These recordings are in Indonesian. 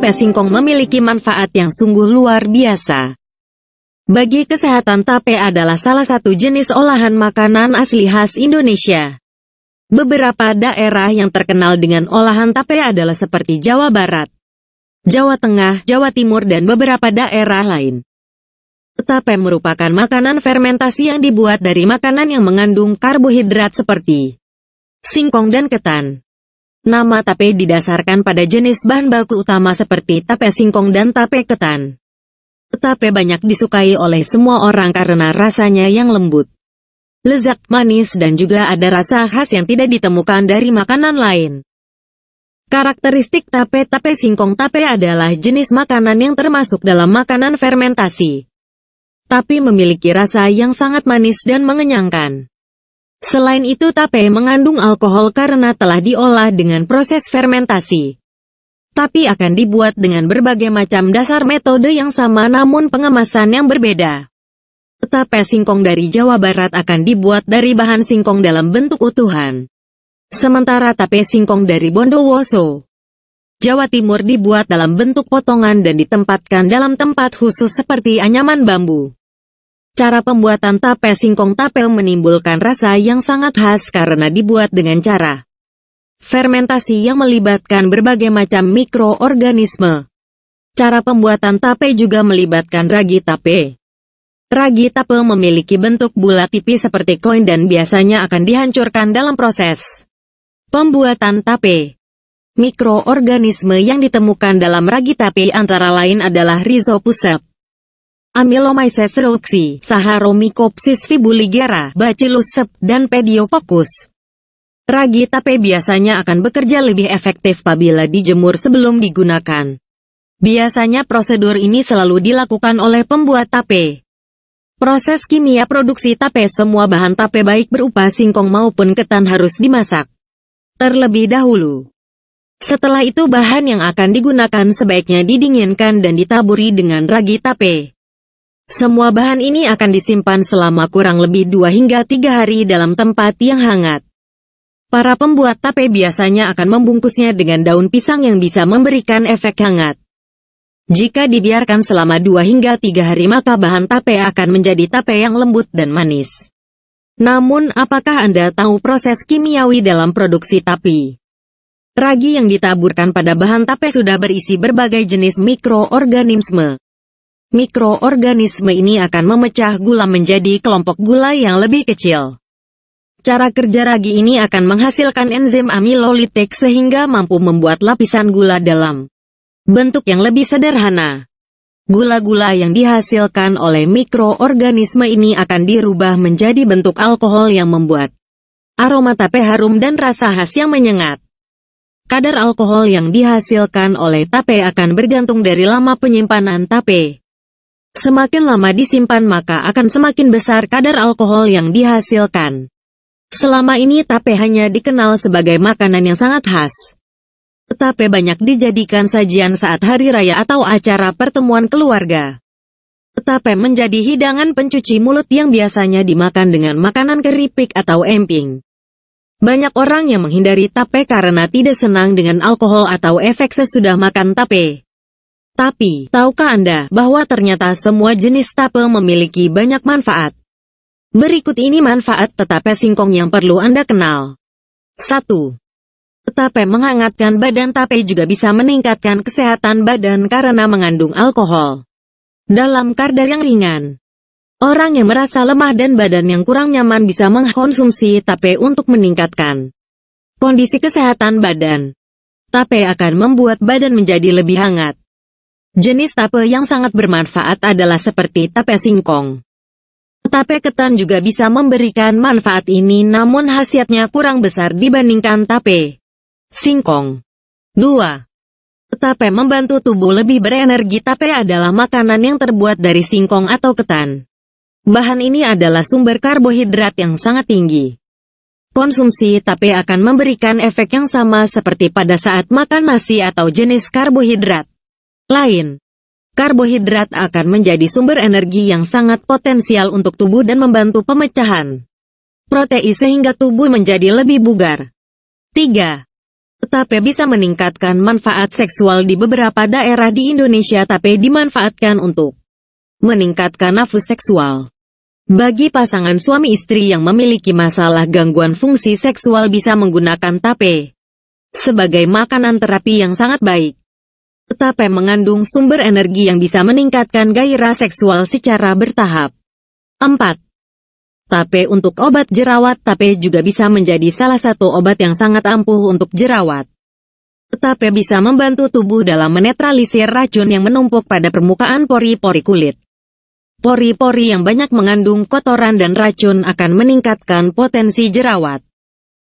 tape singkong memiliki manfaat yang sungguh luar biasa. Bagi kesehatan, tape adalah salah satu jenis olahan makanan asli khas Indonesia. Beberapa daerah yang terkenal dengan olahan tape adalah seperti Jawa Barat, Jawa Tengah, Jawa Timur, dan beberapa daerah lain. Tape merupakan makanan fermentasi yang dibuat dari makanan yang mengandung karbohidrat seperti singkong dan ketan. Nama tape didasarkan pada jenis bahan baku utama seperti tape singkong dan tape ketan. Tape banyak disukai oleh semua orang karena rasanya yang lembut, lezat, manis, dan juga ada rasa khas yang tidak ditemukan dari makanan lain. Karakteristik tape singkong. Tape adalah jenis makanan yang termasuk dalam makanan fermentasi, tapi memiliki rasa yang sangat manis dan mengenyangkan. Selain itu, tape mengandung alkohol karena telah diolah dengan proses fermentasi, tapi akan dibuat dengan berbagai macam dasar metode yang sama namun pengemasan yang berbeda. Tape singkong dari Jawa Barat akan dibuat dari bahan singkong dalam bentuk utuhan. Sementara tape singkong dari Bondowoso, Jawa Timur dibuat dalam bentuk potongan dan ditempatkan dalam tempat khusus seperti anyaman bambu. Cara pembuatan tape singkong. Tape menimbulkan rasa yang sangat khas karena dibuat dengan cara fermentasi yang melibatkan berbagai macam mikroorganisme. Cara pembuatan tape juga melibatkan ragi tape. Ragi tape memiliki bentuk bulat tipis seperti koin dan biasanya akan dihancurkan dalam proses pembuatan tape. Mikroorganisme yang ditemukan dalam ragi tape antara lain adalah Rhizopus, Amylomyces cerevisiae, Saccharomycopsis fibuligera, Bacillus cept, dan Pediococcus. Ragi tape biasanya akan bekerja lebih efektif apabila dijemur sebelum digunakan. Biasanya prosedur ini selalu dilakukan oleh pembuat tape. Proses kimia produksi tape. Semua bahan tape baik berupa singkong maupun ketan harus dimasak terlebih dahulu. Setelah itu bahan yang akan digunakan sebaiknya didinginkan dan ditaburi dengan ragi tape. Semua bahan ini akan disimpan selama kurang lebih 2 hingga 3 hari dalam tempat yang hangat. Para pembuat tape biasanya akan membungkusnya dengan daun pisang yang bisa memberikan efek hangat. Jika dibiarkan selama 2 hingga 3 hari maka bahan tape akan menjadi tape yang lembut dan manis. Namun, apakah Anda tahu proses kimiawi dalam produksi tape? Ragi yang ditaburkan pada bahan tape sudah berisi berbagai jenis mikroorganisme. Mikroorganisme ini akan memecah gula menjadi kelompok gula yang lebih kecil. Cara kerja ragi ini akan menghasilkan enzim amilolitik sehingga mampu membuat lapisan gula dalam bentuk yang lebih sederhana. Gula-gula yang dihasilkan oleh mikroorganisme ini akan dirubah menjadi bentuk alkohol yang membuat aroma tape harum dan rasa khas yang menyengat. Kadar alkohol yang dihasilkan oleh tape akan bergantung dari lama penyimpanan tape. Semakin lama disimpan maka akan semakin besar kadar alkohol yang dihasilkan. Selama ini tape hanya dikenal sebagai makanan yang sangat khas. Tape banyak dijadikan sajian saat hari raya atau acara pertemuan keluarga. Tape menjadi hidangan pencuci mulut yang biasanya dimakan dengan makanan keripik atau emping. Banyak orang yang menghindari tape karena tidak senang dengan alkohol atau efek sesudah makan tape. Tapi, tahukah Anda bahwa ternyata semua jenis tape memiliki banyak manfaat? Berikut ini manfaat tape singkong yang perlu Anda kenal. 1. Tape menghangatkan badan. Tape juga bisa meningkatkan kesehatan badan karena mengandung alkohol dalam kadar yang ringan. Orang yang merasa lemah dan badan yang kurang nyaman bisa mengkonsumsi tape untuk meningkatkan kondisi kesehatan badan. Tape akan membuat badan menjadi lebih hangat. Jenis tape yang sangat bermanfaat adalah seperti tape singkong. Tape ketan juga bisa memberikan manfaat ini namun khasiatnya kurang besar dibandingkan tape singkong. 2. Tape membantu tubuh lebih berenergi. Tape adalah makanan yang terbuat dari singkong atau ketan. Bahan ini adalah sumber karbohidrat yang sangat tinggi. Konsumsi tape akan memberikan efek yang sama seperti pada saat makan nasi atau jenis karbohidrat lain. Karbohidrat akan menjadi sumber energi yang sangat potensial untuk tubuh dan membantu pemecahan protein sehingga tubuh menjadi lebih bugar. 3. Tape bisa meningkatkan manfaat seksual di beberapa daerah di Indonesia. Tape dimanfaatkan untuk meningkatkan nafsu seksual. Bagi pasangan suami istri yang memiliki masalah gangguan fungsi seksual bisa menggunakan tape sebagai makanan terapi yang sangat baik. Tape mengandung sumber energi yang bisa meningkatkan gairah seksual secara bertahap. 4. Tape untuk obat jerawat. Tape juga bisa menjadi salah satu obat yang sangat ampuh untuk jerawat. Tape bisa membantu tubuh dalam menetralisir racun yang menumpuk pada permukaan pori-pori kulit. Pori-pori yang banyak mengandung kotoran dan racun akan meningkatkan potensi jerawat.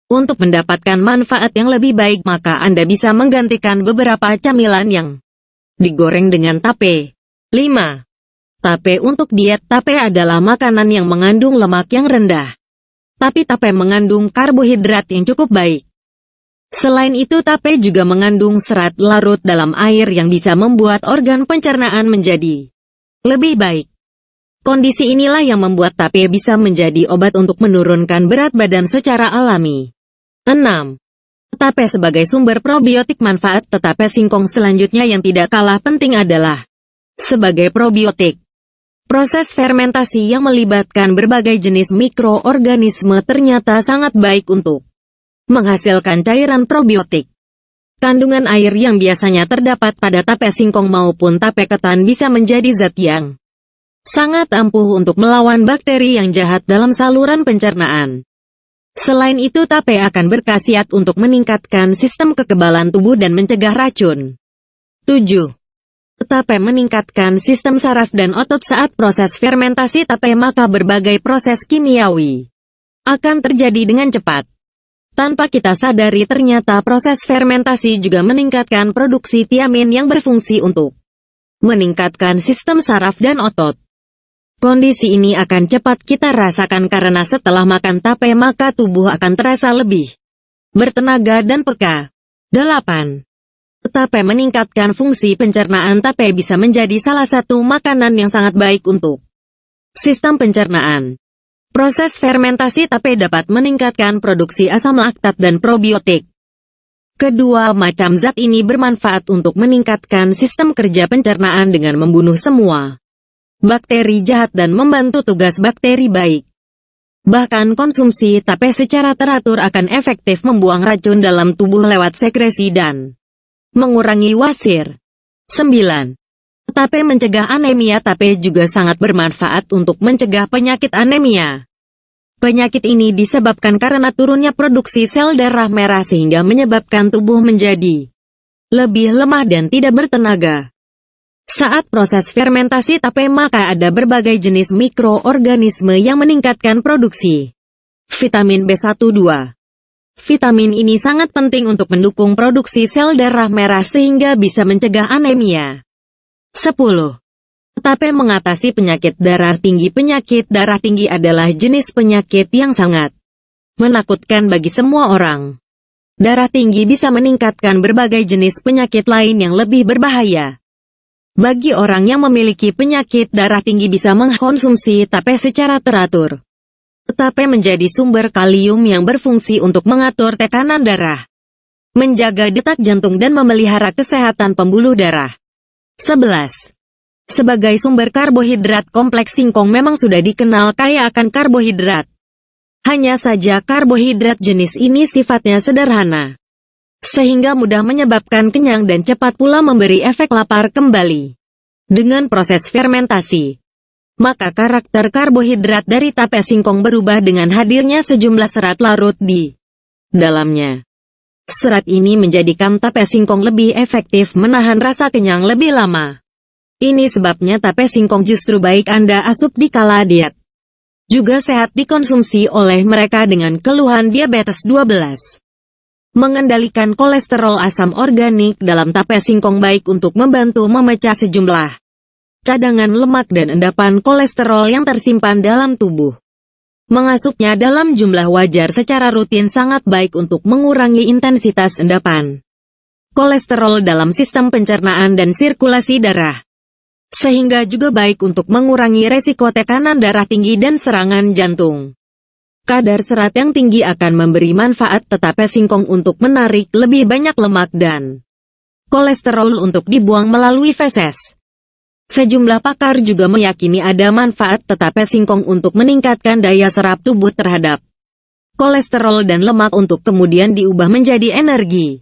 Untuk mendapatkan manfaat yang lebih baik, maka Anda bisa menggantikan beberapa camilan yang digoreng dengan tape. 5. Tape untuk diet. Tape adalah makanan yang mengandung lemak yang rendah. Tapi tape mengandung karbohidrat yang cukup baik. Selain itu, tape juga mengandung serat larut dalam air yang bisa membuat organ pencernaan menjadi lebih baik. Kondisi inilah yang membuat tape bisa menjadi obat untuk menurunkan berat badan secara alami. 6. Tape sebagai sumber probiotik. Manfaat tape singkong selanjutnya yang tidak kalah penting adalah sebagai probiotik. Proses fermentasi yang melibatkan berbagai jenis mikroorganisme ternyata sangat baik untuk menghasilkan cairan probiotik. Kandungan air yang biasanya terdapat pada tape singkong maupun tape ketan bisa menjadi zat yang sangat ampuh untuk melawan bakteri yang jahat dalam saluran pencernaan. Selain itu, tape akan berkhasiat untuk meningkatkan sistem kekebalan tubuh dan mencegah racun. 7. Tape meningkatkan sistem saraf dan otot saat proses fermentasi tape, maka berbagai proses kimiawi akan terjadi dengan cepat. Tanpa kita sadari, ternyata proses fermentasi juga meningkatkan produksi tiamin yang berfungsi untuk meningkatkan sistem saraf dan otot. Kondisi ini akan cepat kita rasakan karena setelah makan tape maka tubuh akan terasa lebih bertenaga dan peka. 8. Tape meningkatkan fungsi pencernaan. Tape bisa menjadi salah satu makanan yang sangat baik untuk sistem pencernaan. Proses fermentasi tape dapat meningkatkan produksi asam laktat dan probiotik. Kedua macam zat ini bermanfaat untuk meningkatkan sistem kerja pencernaan dengan membunuh semua bakteri jahat dan membantu tugas bakteri baik. Bahkan konsumsi tape secara teratur akan efektif membuang racun dalam tubuh lewat sekresi dan mengurangi wasir. 9. Tape mencegah anemia. Tape juga sangat bermanfaat untuk mencegah penyakit anemia. Penyakit ini disebabkan karena turunnya produksi sel darah merah sehingga menyebabkan tubuh menjadi lebih lemah dan tidak bertenaga. Saat proses fermentasi tape maka ada berbagai jenis mikroorganisme yang meningkatkan produksi vitamin B1-2. Vitamin ini sangat penting untuk mendukung produksi sel darah merah sehingga bisa mencegah anemia. 10. Tape mengatasi penyakit darah tinggi. Penyakit darah tinggi adalah jenis penyakit yang sangat menakutkan bagi semua orang. Darah tinggi bisa meningkatkan berbagai jenis penyakit lain yang lebih berbahaya. Bagi orang yang memiliki penyakit darah tinggi bisa mengkonsumsi tape secara teratur. Tape menjadi sumber kalium yang berfungsi untuk mengatur tekanan darah, menjaga detak jantung dan memelihara kesehatan pembuluh darah. 11. Sebagai sumber karbohidrat kompleks, singkong memang sudah dikenal kaya akan karbohidrat. Hanya saja karbohidrat jenis ini sifatnya sederhana, sehingga mudah menyebabkan kenyang dan cepat pula memberi efek lapar kembali. Dengan proses fermentasi, maka karakter karbohidrat dari tape singkong berubah dengan hadirnya sejumlah serat larut di dalamnya. Serat ini menjadikan tape singkong lebih efektif menahan rasa kenyang lebih lama. Ini sebabnya tape singkong justru baik Anda asup di kala diet. Juga sehat dikonsumsi oleh mereka dengan keluhan diabetes 12. Mengendalikan kolesterol asam organik dalam tape singkong baik untuk membantu memecah sejumlah cadangan lemak dan endapan kolesterol yang tersimpan dalam tubuh. Mengasupnya dalam jumlah wajar secara rutin sangat baik untuk mengurangi intensitas endapan kolesterol dalam sistem pencernaan dan sirkulasi darah. Sehingga juga baik untuk mengurangi resiko tekanan darah tinggi dan serangan jantung. Kadar serat yang tinggi akan memberi manfaat tetapi singkong untuk menarik lebih banyak lemak dan kolesterol untuk dibuang melalui feses. Sejumlah pakar juga meyakini ada manfaat tetapi singkong untuk meningkatkan daya serap tubuh terhadap kolesterol dan lemak untuk kemudian diubah menjadi energi.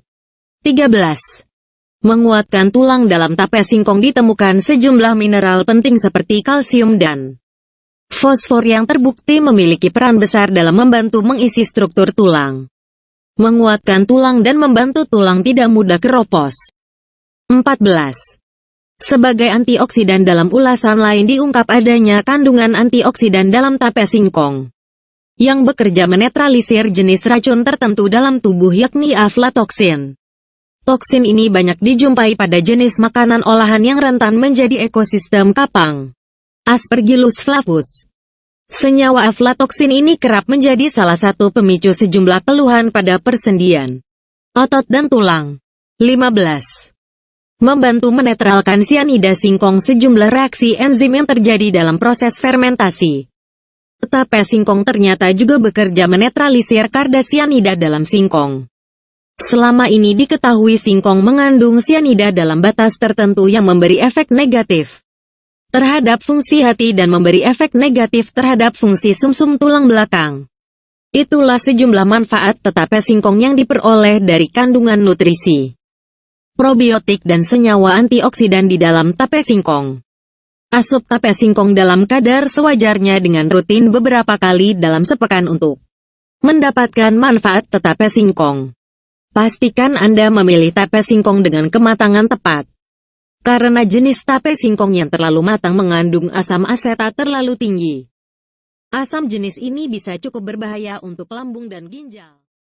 13. Menguatkan tulang. Dalam tape singkong ditemukan sejumlah mineral penting seperti kalsium dan fosfor yang terbukti memiliki peran besar dalam membantu mengisi struktur tulang, menguatkan tulang dan membantu tulang tidak mudah keropos. 14. Sebagai antioksidan. Dalam ulasan lain diungkap adanya kandungan antioksidan dalam tape singkong yang bekerja menetralisir jenis racun tertentu dalam tubuh yakni aflatoksin. Toksin ini banyak dijumpai pada jenis makanan olahan yang rentan menjadi ekosistem kapang, Aspergillus flavus. Senyawa aflatoksin ini kerap menjadi salah satu pemicu sejumlah keluhan pada persendian, otot dan tulang. 15. Membantu menetralkan sianida singkong. Sejumlah reaksi enzim yang terjadi dalam proses fermentasi tape singkong ternyata juga bekerja menetralisir kadar sianida dalam singkong. Selama ini diketahui singkong mengandung sianida dalam batas tertentu yang memberi efek negatif terhadap fungsi hati dan memberi efek negatif terhadap fungsi sumsum tulang belakang. Itulah sejumlah manfaat tape singkong yang diperoleh dari kandungan nutrisi, probiotik dan senyawa antioksidan di dalam tape singkong. Asup tape singkong dalam kadar sewajarnya dengan rutin beberapa kali dalam sepekan untuk mendapatkan manfaat tape singkong. Pastikan Anda memilih tape singkong dengan kematangan tepat. Karena jenis tape singkong yang terlalu matang mengandung asam asetat terlalu tinggi. Asam jenis ini bisa cukup berbahaya untuk lambung dan ginjal.